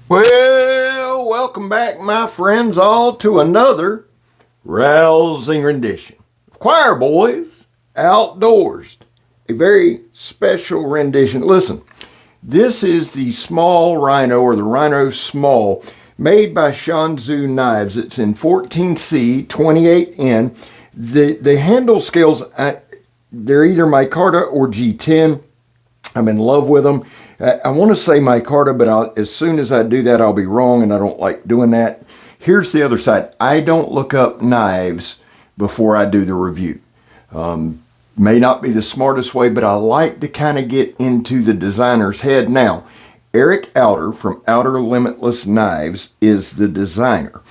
Well, welcome back, my friends, all to another rousing rendition of Choir Boys Outdoors. A very special rendition. Listen, this is the small Rhino, or the Rhino Small, made by Shanzu Knives. It's in 14C, 28N. The handle scales, they're either micarta or G10. I'm in love with them. I want to say micarta, but as soon as I do that, I'll be wrong, and I don't like doing that. Here's the other side. I don't look up knives before I do the review. May not be the smartest way, but I like to kind of get into the designer's head. Now, Eric Outer from Outer Limitless Knives is the designer.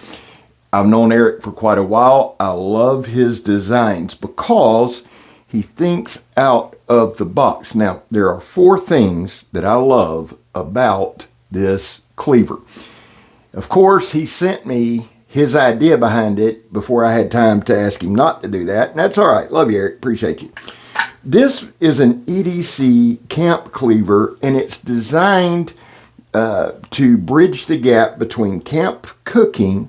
I've known Eric for quite a while. I love his designs because he thinks out of the box. Now, there are 4 things that I love about this cleaver. Of course, he sent me his idea behind it before I had time to ask him not to do that. And that's all right. Love you, Eric. Appreciate you. This is an EDC camp cleaver, and it's designed to bridge the gap between camp cooking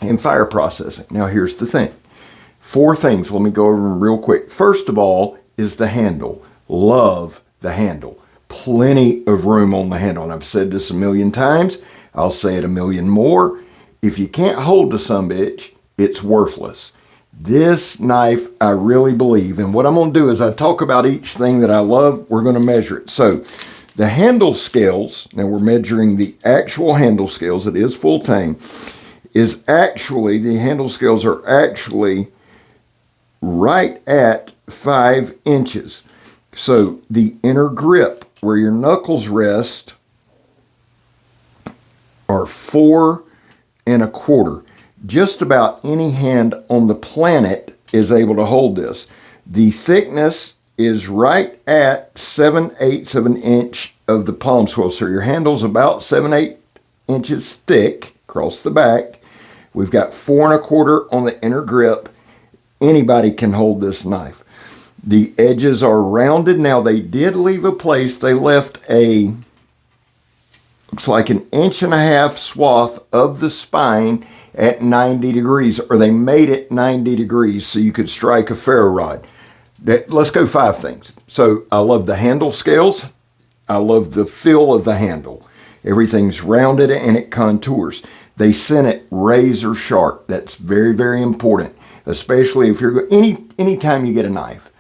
and fire processing. Now, here's the thing. 4 things. Let me go over them real quick. First of all is the handle. Love the handle. Plenty of room on the handle. And I've said this a million times. I'll say it a million more. If you can't hold the sumbitch, it's worthless. This knife, I really believe, and what I'm going to do is I talk about each thing that I love, we're going to measure it. So the handle scales, now we're measuring the actual handle scales, it is full tang, is actually, the handle scales are actually right at 5 inches. So the inner grip where your knuckles rest are 4 1/4. Just about any hand on the planet is able to hold this. The thickness is right at 7/8 of an inch of the palm swell. So your handle's about 7/8 inches thick across the back. We've got 4 1/4 on the inner grip. Anybody can hold this knife. The edges are rounded. Now, they did leave a place. They left a, looks like an 1.5 inch swath of the spine at 90 degrees, or they made it 90 degrees so you could strike a ferro rod. Let's go 5 things. So I love the handle scales. I love the feel of the handle. Everything's rounded and it contours. They sent it razor sharp. That's very, very important. Especially if you're anytime you get a knife,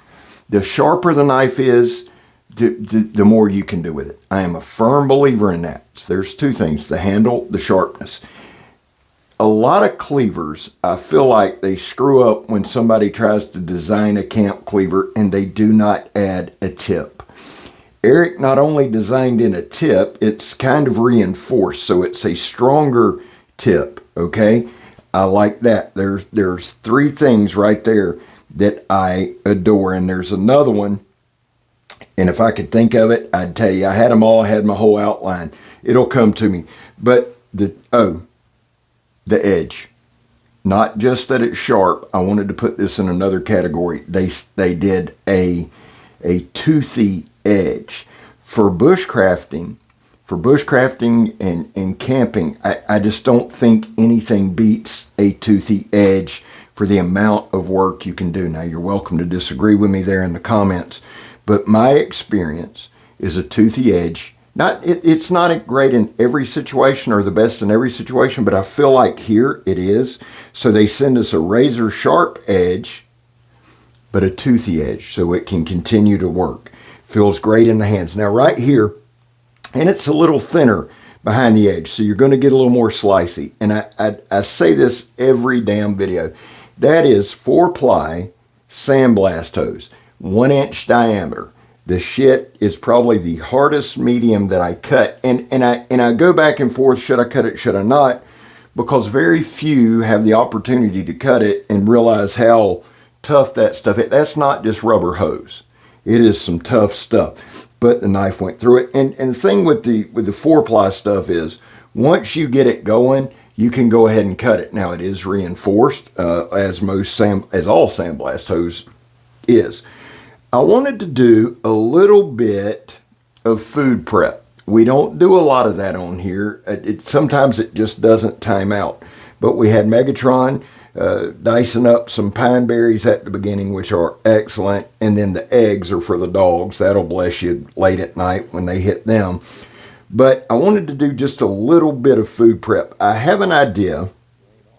the sharper the knife is, the more you can do with it. I am a firm believer in that. So there's 2 things: the handle, the sharpness. A lot of cleavers, I feel like they screw up when somebody tries to design a camp cleaver and they do not add a tip. Eric not only designed in a tip, it's kind of reinforced, so it's a stronger tip, okay? I like that. There's 3 things right there that I adore, and there's another one, and if I could think of it, I'd tell you. I had them all. I had my whole outline. It'll come to me. But the edge. Not just that it's sharp. I wanted to put this in another category. They did a toothy edge for bushcrafting. For bushcrafting and camping, I just don't think anything beats a toothy edge for the amount of work you can do. Now, you're welcome to disagree with me there in the comments, but my experience is a toothy edge. It's not great in every situation or the best in every situation, but I feel like here it is. So they send us a razor sharp edge, but a toothy edge so it can continue to work. Feels great in the hands. Now, right here, and it's a little thinner behind the edge, so you're going to get a little more slicey. And I say this every damn video. That is 4-ply sandblast hose, 1 inch diameter. The shit is probably the hardest medium that I cut. And I go back and forth, should I cut it, should I not? Because very few have the opportunity to cut it and realize how tough that stuff is. That's not just rubber hose. It is some tough stuff. But the knife went through it. And the thing with the 4-ply stuff is, once you get it going, you can go ahead and cut it. Now, it is reinforced, as all sandblast hose is. I wanted to do a little bit of food prep We don't do a lot of that on here. Sometimes it just doesn't time out. But we had Megatron dicing up some pine berries at the beginning, which are excellent. And then the eggs are for the dogs. That'll bless you late at night when they hit them. But I wanted to do just a little bit of food prep. I have an idea.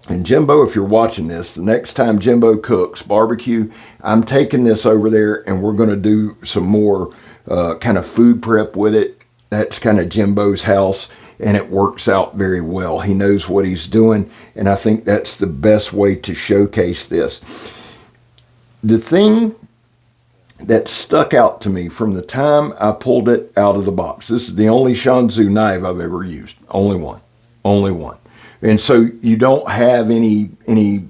And Jimbo, if you're watching this, the next time Jimbo cooks barbecue, I'm taking this over there and we're going to do some more kind of food prep with it. That's kind of Jimbo's house, and it works out very well. He knows what he's doing, and I think that's the best way to showcase this. The thing that stuck out to me from the time I pulled it out of the box, this is the only Shanzu knife I've ever used. Only one. And so you don't have any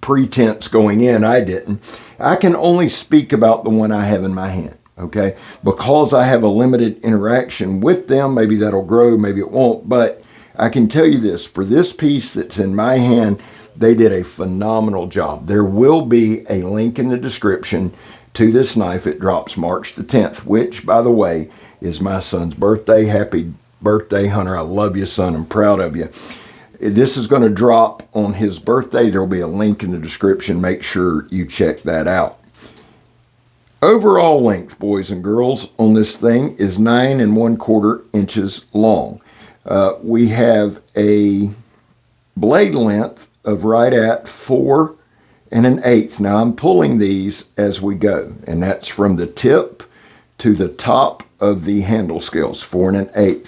pretense going in. I didn't. I can only speak about the one I have in my hand. Okay, because I have a limited interaction with them, maybe that'll grow, maybe it won't, but I can tell you this, for this piece that's in my hand, they did a phenomenal job. There will be a link in the description to this knife. It drops March the 10th, which, by the way, is my son's birthday. Happy birthday, Hunter. I love you, son. I'm proud of you. This is going to drop on his birthday. There will be a link in the description. Make sure you check that out. Overall length, boys and girls, on this thing is 9 1/4 inches long. We have a blade length of right at 4 1/8. Now I'm pulling these as we go, and that's from the tip to the top of the handle scales, 4 1/8.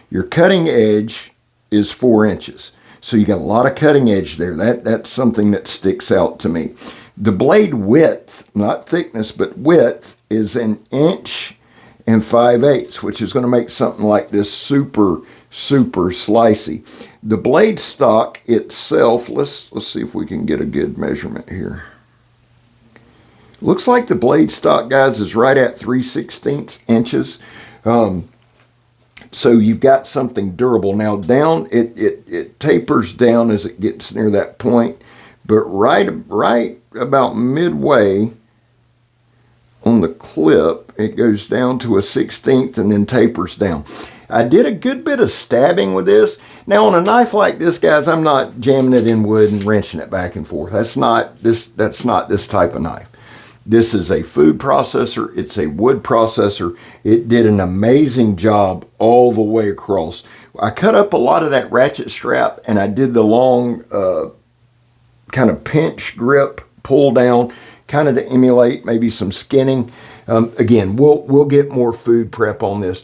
Your cutting edge is 4 inches. So you got a lot of cutting edge there. That's something that sticks out to me. The blade width, not thickness, but width, is 1 5/8 inches, which is going to make something like this super slicey. The blade stock itself, let's see if we can get a good measurement here. Looks like the blade stock, guys, is right at 3/16 inches. So you've got something durable. Now down, it tapers down as it gets near that point, but right about midway on the clip, it goes down to 1/16 and then tapers down. I did a good bit of stabbing with this. Now on a knife like this, guys, I'm not jamming it in wood and wrenching it back and forth. That's not this type of knife. This is a food processor. It's a wood processor. It did an amazing job all the way across. I cut up a lot of that ratchet strap, and I did the long kind of pinch grip pull down, kind of to emulate maybe some skinning. Again, we'll get more food prep on this.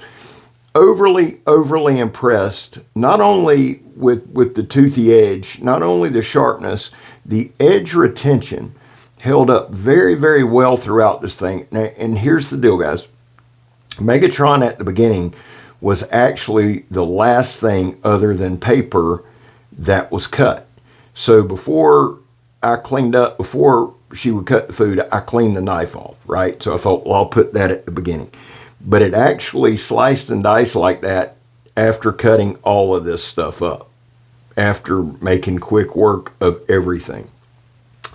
Overly impressed, not only with the toothy edge, not only the sharpness, the edge retention held up very well throughout this thing. And here's the deal, guys. Megatron at the beginning was actually the last thing other than paper that was cut. So before she would cut the food, I cleaned the knife off, right? So I thought, well, I'll put that at the beginning. But it actually sliced and diced like that after cutting all of this stuff up, after making quick work of everything.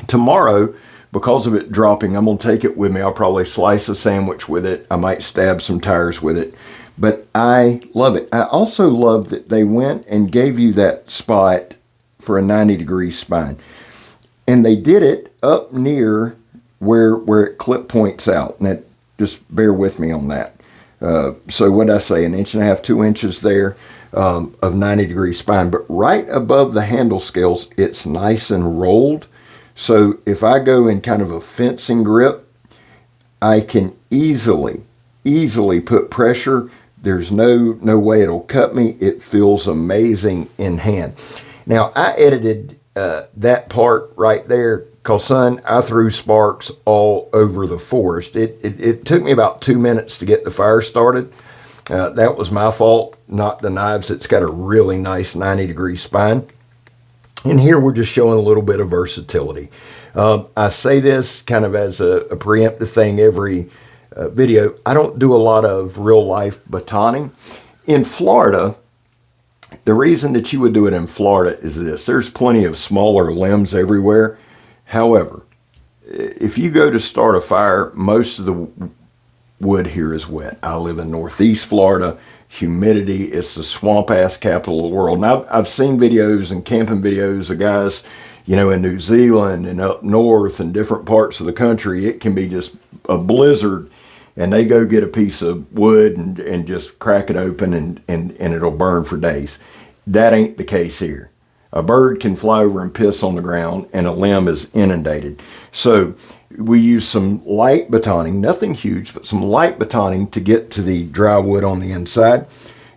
Tomorrow, because of it dropping, I'm going to take it with me. I'll probably slice a sandwich with it. I might stab some tires with it. But I love it. I also love that they went and gave you that spot for a 90-degree spine. And they did it up near where it clip points out. And that, just bear with me on that. So what did I say? 1.5 inches, 2 inches there of 90-degree spine. But right above the handle scales, it's nice and rolled. So if I go in kind of a fencing grip, I can easily put pressure. There's no way it'll cut me. It feels amazing in hand. Now, I edited that part right there because, son, I threw sparks all over the forest. It took me about 2 minutes to get the fire started. That was my fault, not the knives. It's got a really nice 90-degree spine. And here we're just showing a little bit of versatility. I say this kind of as a preemptive thing every video. I don't do a lot of real life batoning. In Florida, the reason that you would do it in Florida is this. There's plenty of smaller limbs everywhere. However, if you go to start a fire, most of the wood here is wet. I live in Northeast Florida. humidity. It's the swamp ass capital of the world. And I've seen videos and camping videos of guys, you know, in New Zealand and up north and different parts of the country. It can be just a blizzard, and they go get a piece of wood and just crack it open and it'll burn for days. That ain't the case here. A bird can fly over and piss on the ground, and a limb is inundated. So we use some light batoning, nothing huge, but some light batoning to get to the dry wood on the inside.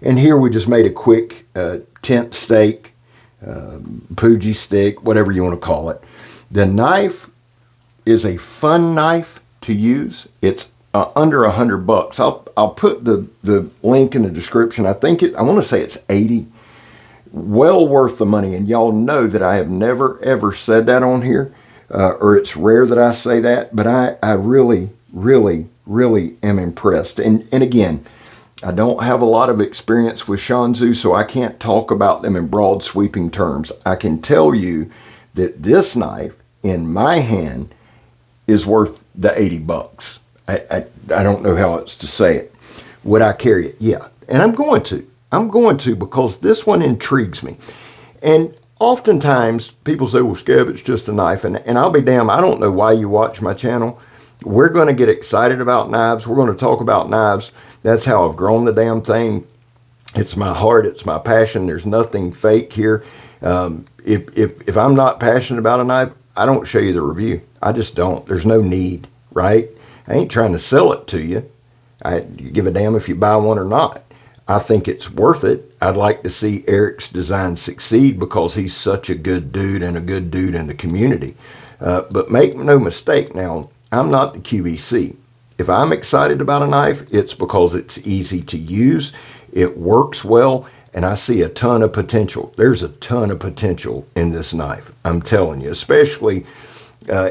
And here we just made a quick tent stake, Puji stick, whatever you want to call it. The knife is a fun knife to use. It's under $100. I'll put the link in the description. I want to say it's 80. Well worth the money. And y'all know that I have never ever said that on here, or it's rare that I say that, but I really, really, really am impressed. And again, I don't have a lot of experience with Shanzu, so I can't talk about them in broad sweeping terms. I can tell you that this knife in my hand is worth the 80 bucks. I don't know how else to say it. Would I carry it? Yeah. And I'm going to because this one intrigues me. And oftentimes people say, well, Scab, it's just a knife. And I'll be damned, I don't know why you watch my channel. We're going to get excited about knives. We're going to talk about knives. That's how I've grown the damn thing. It's my heart. It's my passion. There's nothing fake here. If I'm not passionate about a knife, I don't show you the review. I just don't. There's no need, right? I ain't trying to sell it to you. You give a damn if you buy one or not. I think it's worth it. I'd like to see Eric's design succeed because he's such a good dude and a good dude in the community. But make no mistake now, I'm not the QVC. If I'm excited about a knife, it's because it's easy to use, it works well, and I see a ton of potential. There's a ton of potential in this knife, I'm telling you, especially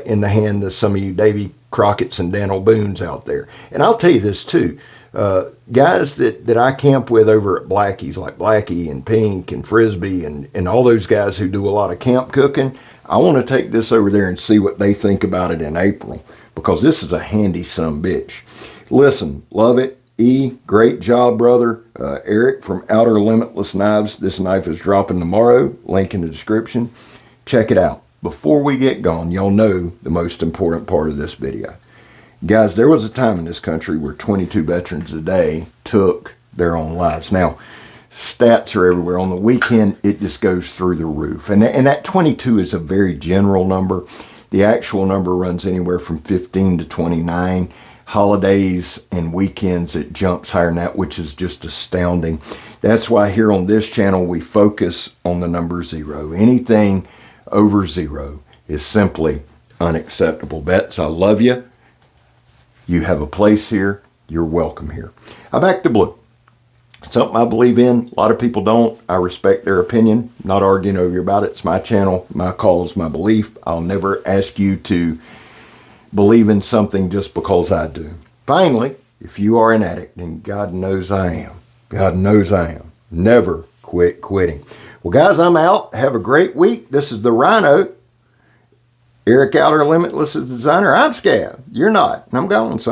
in the hand of some of you Davy Crockett's and Daniel Boone's out there. And I'll tell you this too, guys that I camp with over at Blackie's, like Blackie and Pink and Frisbee and all those guys who do a lot of camp cooking, I want to take this over there and see what they think about it in April, because this is a handy sumbitch. Listen, love it. Great job, brother. Eric from Outer Limitless Knives. This knife is dropping tomorrow. Link in the description. Check it out. Before we get gone, y'all know the most important part of this video. Guys, there was a time in this country where 22 veterans a day took their own lives. Now, stats are everywhere. On the weekend, it just goes through the roof. And that 22 is a very general number. The actual number runs anywhere from 15 to 29. Holidays and weekends, it jumps higher than that, which is just astounding. That's why here on this channel, we focus on the number 0. Anything over 0 is simply unacceptable. Vets, I love you. You have a place here. You're welcome here. I back the blue. Something I believe in. A lot of people don't. I respect their opinion. Not arguing over you about it. It's my channel, my cause, my belief. I'll never ask you to believe in something just because I do. Finally, if you are an addict, and God knows I am. God knows I am. Never quit quitting. Well, guys, I'm out. Have a great week. This is the Rhino. Eric Outer Limitless is the designer. I'm Scab. You're not. And I'm gone, son.